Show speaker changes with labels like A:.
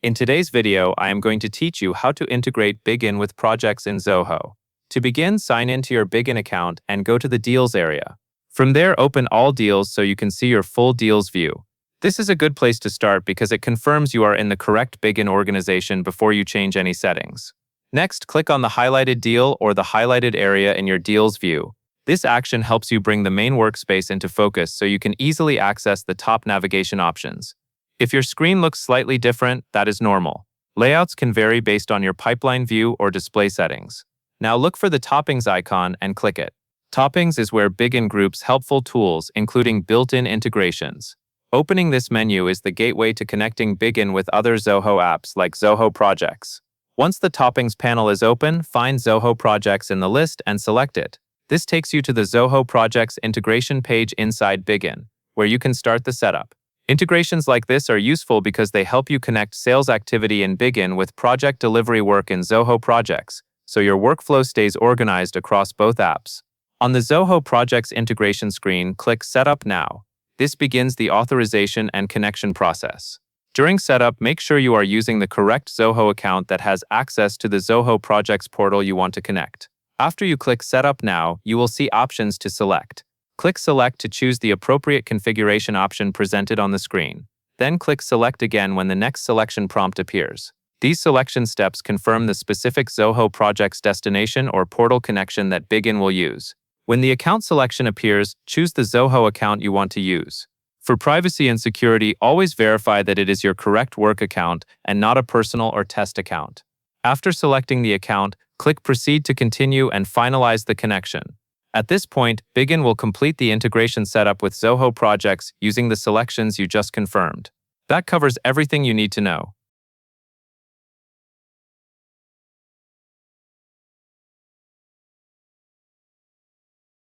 A: In today's video, I am going to teach you how to integrate Bigin with projects in Zoho. To begin, sign into your Bigin account and go to the Deals area. From there, open all deals so you can see your full deals view. This is a good place to start because it confirms you are in the correct Bigin organization before you change any settings. Next, click on the highlighted deal or the highlighted area in your deals view. This action helps you bring the main workspace into focus so you can easily access the top navigation options. If your screen looks slightly different, that is normal. Layouts can vary based on your pipeline view or display settings. Now look for the Toppings icon and click it. Toppings is where Bigin groups helpful tools, including built-in integrations. Opening this menu is the gateway to connecting Bigin with other Zoho apps like Zoho Projects. Once the Toppings panel is open, find Zoho Projects in the list and select it. This takes you to the Zoho Projects integration page inside Bigin, where you can start the setup. Integrations like this are useful because they help you connect sales activity in Bigin with project delivery work in Zoho Projects, so your workflow stays organized across both apps. On the Zoho Projects integration screen, click Setup Now. This begins the authorization and connection process. During setup, make sure you are using the correct Zoho account that has access to the Zoho Projects portal you want to connect. After you click Setup Now, you will see options to select. Click Select to choose the appropriate configuration option presented on the screen. Then click Select again when the next selection prompt appears. These selection steps confirm the specific Zoho Projects destination or portal connection that Bigin will use. When the account selection appears, choose the Zoho account you want to use. For privacy and security, always verify that it is your correct work account and not a personal or test account. After selecting the account, click Proceed to continue and finalize the connection. At this point, Bigin will complete the integration setup with Zoho Projects using the selections you just confirmed. That covers everything you need to know.